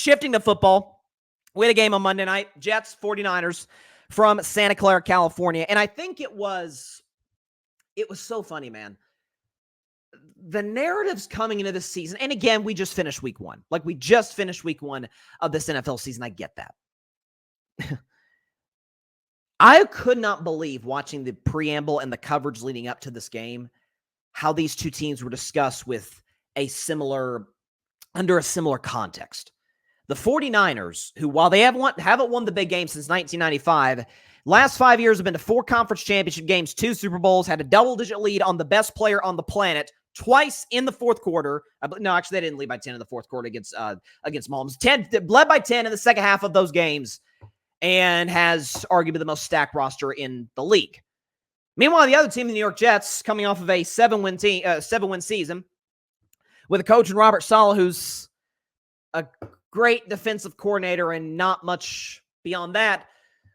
Shifting to football, we had a game on Monday night, Jets, 49ers from Santa Clara, California. And I think it was so funny, man. The narratives coming into this season, and again, we just finished week one. Like, we just finished week one of this NFL season. I get that. I could not believe, watching the preamble and the coverage leading up to this game, how these two teams were discussed with under a similar context. The 49ers, who, while they haven't won the big game since 1995, last 5 years have been to 4 conference championship games, 2 Super Bowls, had a double-digit lead on the best player on the planet twice in the fourth quarter. No, actually, they didn't lead by 10 in the fourth quarter against Mahomes. Led by 10 in the second half of those games, and has arguably the most stacked roster in the league. Meanwhile, the other team, the New York Jets, coming off of a 7-win season, with a coach in Robert Saleh, who's a great defensive coordinator and not much beyond that,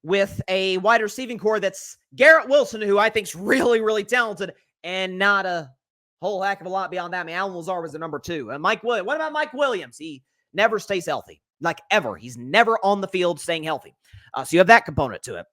with a wide receiving core that's Garrett Wilson, who I think is really, really talented, and not a whole heck of a lot beyond that. I mean, Alan Lazar was the number 2. And Mike Williams. What about Mike Williams? He never stays healthy, like ever. He's never on the field staying healthy. So you have that component to it.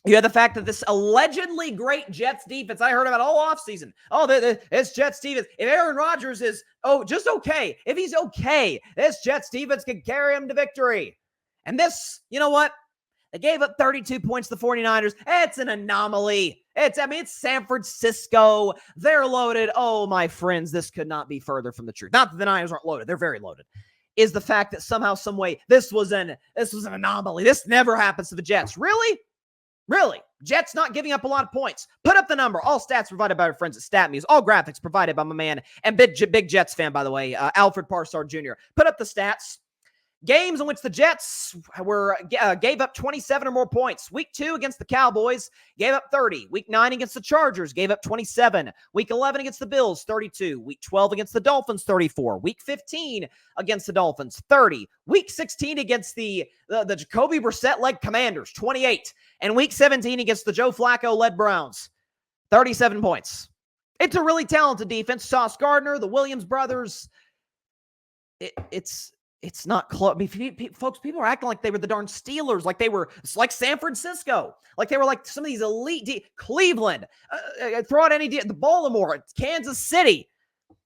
You have the fact that this allegedly great Jets defense, I heard about all offseason. This Jets defense, if Aaron Rodgers is, just okay, if he's okay, this Jets defense can carry him to victory. And this, you know what? They gave up 32 points to the 49ers. It's an anomaly. It's San Francisco. They're loaded. Oh, my friends, this could not be further from the truth. Not that the Niners aren't loaded. They're very loaded. Is the fact that somehow, some way, this was an anomaly. This never happens to the Jets. Really? Really? Jets not giving up a lot of points. Put up the number. All stats provided by our friends at StatMuse. All graphics provided by my man and big Jets fan, by the way, Alfred Parsard Jr. Put up the stats. Games in which the Jets gave up 27 or more points. Week 2 against the Cowboys, gave up 30. Week 9 against the Chargers, gave up 27. Week 11 against the Bills, 32. Week 12 against the Dolphins, 34. Week 15 against the Dolphins, 30. Week 16 against the Jacoby Brissett-led Commanders, 28. And Week 17 against the Joe Flacco-led Browns, 37 points. It's a really talented defense. Sauce Gardner, the Williams brothers. It's not close. I mean, folks, people are acting like they were the darn Steelers, like San Francisco, like they were like some of these elite Cleveland, throw out the Baltimore, Kansas City,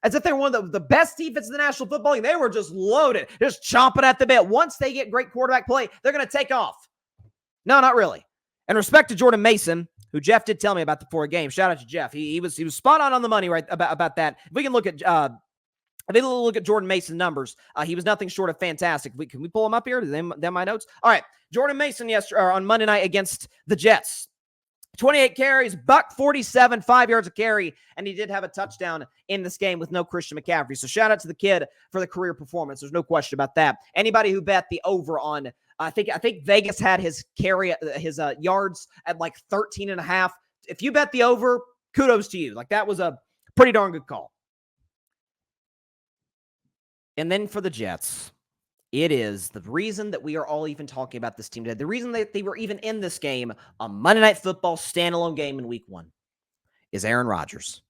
as if they were one of the best defenses in the National Football League. They were just loaded, just chomping at the bit. Once they get great quarterback play, they're going to take off. No, not really. And respect to Jordan Mason, who Jeff did tell me about before a game. Shout out to Jeff. He was spot on the money right about that. If we can look at Jordan Mason's numbers. He was nothing short of fantastic. Can we pull him up here? Them my notes? All right. Jordan Mason on Monday night against the Jets. 28 carries, $147, 5 yards a carry, and he did have a touchdown in this game with no Christian McCaffrey. So shout out to the kid for the career performance. There's no question about that. Anybody who bet the over on, I think Vegas had his yards at like 13 and a half. If you bet the over, kudos to you. Like, that was a pretty darn good call. And then for the Jets, it is the reason that we are all even talking about this team today. The reason that they were even in this game, a Monday Night Football standalone game in week 1, is Aaron Rodgers,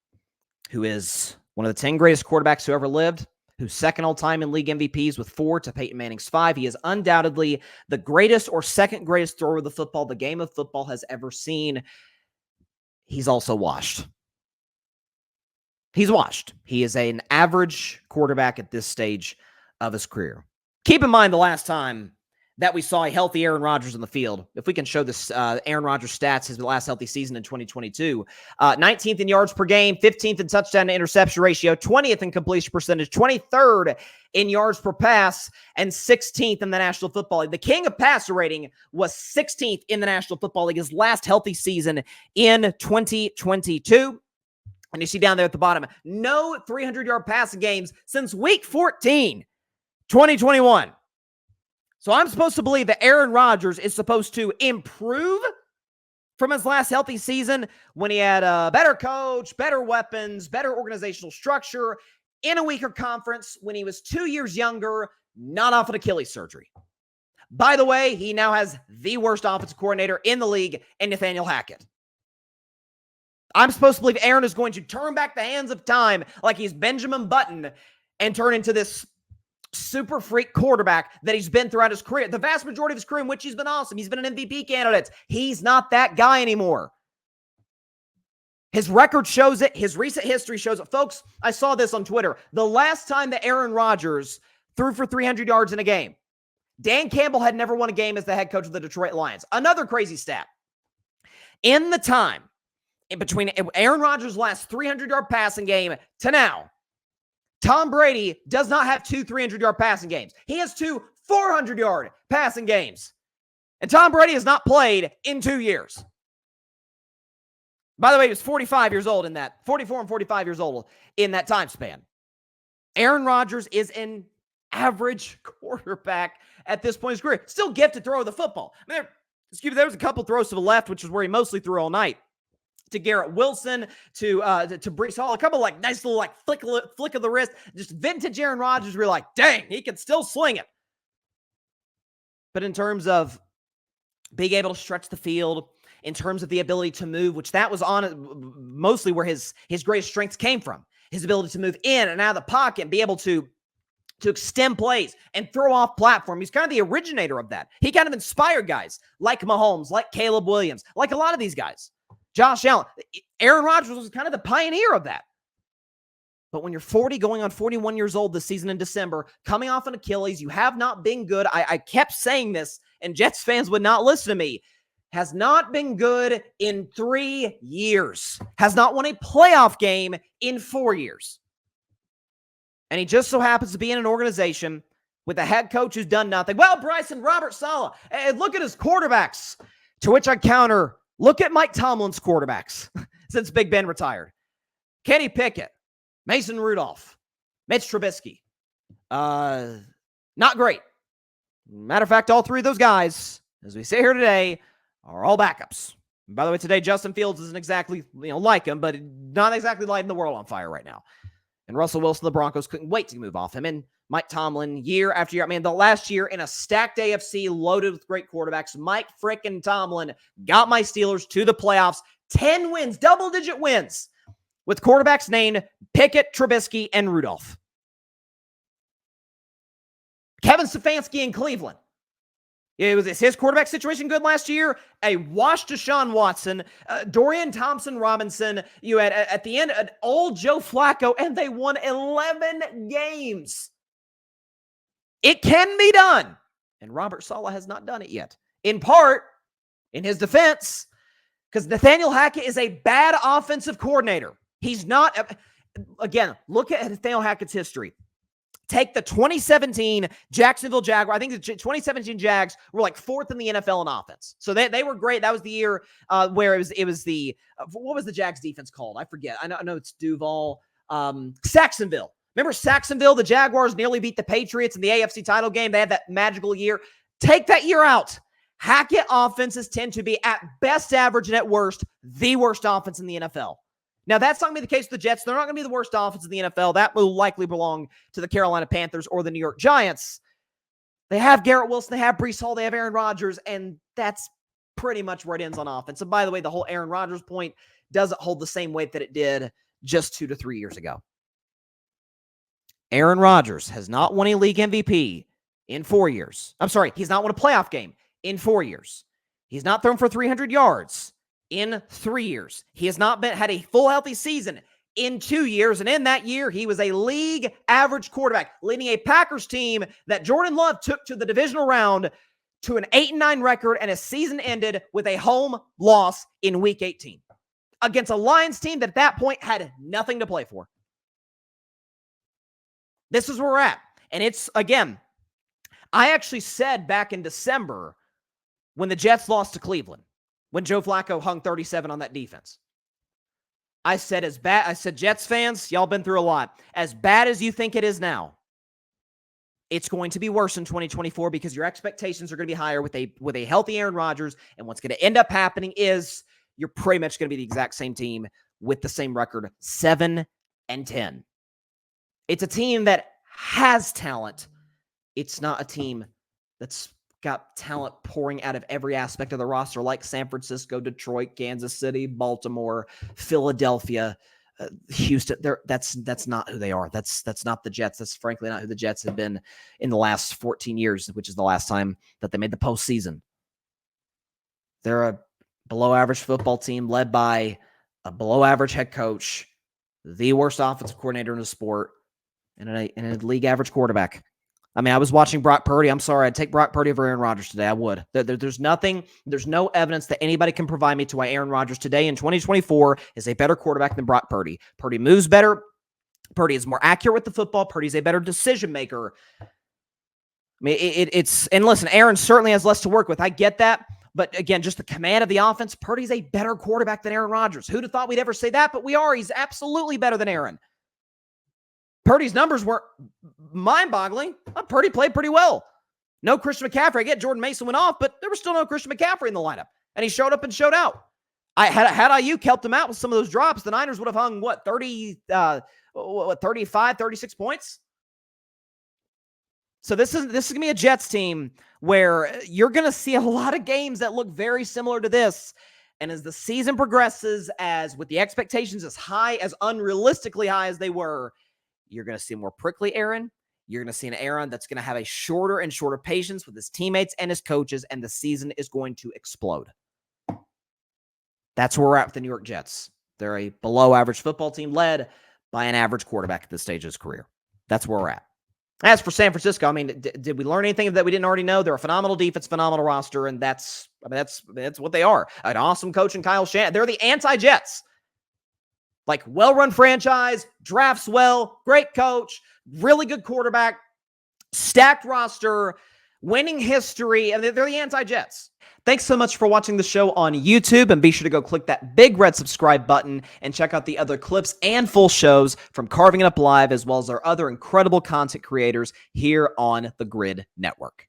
who is one of the 10 greatest quarterbacks who ever lived, who's second all time in league MVPs with 4 to Peyton Manning's 5. He is undoubtedly the greatest or second greatest thrower of the football the game of football has ever seen. He's also washed. He's washed. He is an average quarterback at this stage of his career. Keep in mind the last time that we saw a healthy Aaron Rodgers on the field. If we can show this Aaron Rodgers stats, his last healthy season in 2022. 19th in yards per game, 15th in touchdown to interception ratio, 20th in completion percentage, 23rd in yards per pass, and 16th in the National Football League. The king of passer rating was 16th in the National Football League, his last healthy season in 2022. And you see down there at the bottom, no 300-yard passing games since week 14, 2021. So I'm supposed to believe that Aaron Rodgers is supposed to improve from his last healthy season when he had a better coach, better weapons, better organizational structure, in a weaker conference, when he was 2 years younger, not off of Achilles surgery. By the way, he now has the worst offensive coordinator in the league in Nathaniel Hackett. I'm supposed to believe Aaron is going to turn back the hands of time like he's Benjamin Button and turn into this super freak quarterback that he's been throughout his career. The vast majority of his career in which he's been awesome. He's been an MVP candidate. He's not that guy anymore. His record shows it. His recent history shows it. Folks, I saw this on Twitter. The last time that Aaron Rodgers threw for 300 yards in a game, Dan Campbell had never won a game as the head coach of the Detroit Lions. Another crazy stat. In the time in between Aaron Rodgers' last 300-yard passing game to now, Tom Brady does not have two 300-yard passing games. He has two 400-yard passing games. And Tom Brady has not played in 2 years. By the way, he was 45 years old in that, 44 and 45 years old in that time span. Aaron Rodgers is an average quarterback at this point in his career. Still gifted to throw the football. I mean, there was a couple throws to the left, which is where he mostly threw all night. To Garrett Wilson, to Breece Hall, a couple like nice little like flick of the wrist, just vintage Aaron Rodgers. We're like, dang, he can still sling it. But in terms of being able to stretch the field, in terms of the ability to move, which that was on mostly where his greatest strengths came from, his ability to move in and out of the pocket and be able to extend plays and throw off platform. He's kind of the originator of that. He kind of inspired guys like Mahomes, like Caleb Williams, like a lot of these guys. Josh Allen. Aaron Rodgers was kind of the pioneer of that. But when you're 40, going on 41 years old this season in December, coming off an Achilles, you have not been good. I kept saying this, and Jets fans would not listen to me. Has not been good in 3 years. Has not won a playoff game in 4 years. And he just so happens to be in an organization with a head coach who's done nothing. Well, Bryson, Robert Saleh, look at his quarterbacks. To which I counter, look at Mike Tomlin's quarterbacks since Big Ben retired. Kenny Pickett, Mason Rudolph, Mitch Trubisky. Not great. Matter of fact, all three of those guys, as we sit here today, are all backups. And by the way, today, Justin Fields isn't exactly, like him, but not exactly lighting the world on fire right now. And Russell Wilson, the Broncos couldn't wait to move off him. And Mike Tomlin, year after year, the last year in a stacked AFC loaded with great quarterbacks, Mike frickin' Tomlin got my Steelers to the playoffs. 10 wins, double-digit wins, with quarterbacks named Pickett, Trubisky, and Rudolph. Kevin Stefanski in Cleveland. Is his quarterback situation good last year? A washed Deshaun Watson, Dorian Thompson-Robinson. You had, at the end, an old Joe Flacco, and they won 11 games. It can be done. And Robert Saleh has not done it yet. In part, in his defense, because Nathaniel Hackett is a bad offensive coordinator. He's not, again, look at Nathaniel Hackett's history. Take the 2017 Jacksonville Jaguars. I think the 2017 Jags were like fourth in the NFL in offense. So they were great. That was the year where it was the, what was the Jags defense called? I forget. I know it's Duval. Saxonville. Remember Saxonville? The Jaguars nearly beat the Patriots in the AFC title game. They had that magical year. Take that year out. Hackett offenses tend to be at best average and at worst, the worst offense in the NFL. Now, that's not going to be the case with the Jets. They're not going to be the worst offense in the NFL. That will likely belong to the Carolina Panthers or the New York Giants. They have Garrett Wilson. They have Breece Hall. They have Aaron Rodgers. And that's pretty much where it ends on offense. And by the way, the whole Aaron Rodgers point doesn't hold the same weight that it did just 2 to 3 years ago. Aaron Rodgers has not won a league MVP in 4 years. I'm sorry, he's not won a playoff game in 4 years. He's not thrown for 300 yards in 3 years. He has not had a full healthy season in 2 years. And in that year, he was a league average quarterback, leading a Packers team that Jordan Love took to the divisional round to an 8-9 record, and a season ended with a home loss in week 18 against a Lions team that at that point had nothing to play for. This is where we're at. And it's, again, I actually said back in December when the Jets lost to Cleveland, when Joe Flacco hung 37 on that defense. I said, Jets fans, y'all been through a lot. As bad as you think it is now, it's going to be worse in 2024 because your expectations are going to be higher with a healthy Aaron Rodgers. And what's going to end up happening is you're pretty much going to be the exact same team with the same record, 7-10. It's a team that has talent. It's not a team that's got talent pouring out of every aspect of the roster like San Francisco, Detroit, Kansas City, Baltimore, Philadelphia. Houston, that's not who they are. That's not the Jets. That's frankly not who the Jets have been in the last 14 years, which is the last time that they made the postseason. They're a below average football team led by a below average head coach, the worst offensive coordinator in the sport, and a league average quarterback. I mean, I was watching Brock Purdy. I'm sorry, I'd take Brock Purdy over Aaron Rodgers today. I would. There's no evidence that anybody can provide me to why Aaron Rodgers today in 2024 is a better quarterback than Brock Purdy. Purdy moves better. Purdy is more accurate with the football. Purdy's a better decision maker. I mean, and listen, Aaron certainly has less to work with. I get that. But again, just the command of the offense, Purdy's a better quarterback than Aaron Rodgers. Who'd have thought we'd ever say that? But we are. He's absolutely better than Aaron. Purdy's numbers were mind-boggling. Purdy played pretty well. No Christian McCaffrey. I get Jordan Mason went off, but there was still no Christian McCaffrey in the lineup. And he showed up and showed out. Had Ayuk helped him out with some of those drops, the Niners would have hung, 35, 36 points? So this is going to be a Jets team where you're going to see a lot of games that look very similar to this. And as the season progresses, as with the expectations as high, as unrealistically high as they were, you're going to see more prickly Aaron. You're going to see an Aaron that's going to have a shorter and shorter patience with his teammates and his coaches, and the season is going to explode. That's where we're at with the New York Jets. They're a below-average football team led by an average quarterback at this stage of his career. That's where we're at. As for San Francisco, I mean, did we learn anything that we didn't already know? They're a phenomenal defense, phenomenal roster, and that's what they are. An awesome coach in Kyle Shanahan. They're the anti-Jets. Like, well-run franchise, drafts well, great coach, really good quarterback, stacked roster, winning history, and they're the anti-Jets. Thanks so much for watching the show on YouTube, and be sure to go click that big red subscribe button and check out the other clips and full shows from Carving It Up Live, as well as our other incredible content creators here on the Grid Network.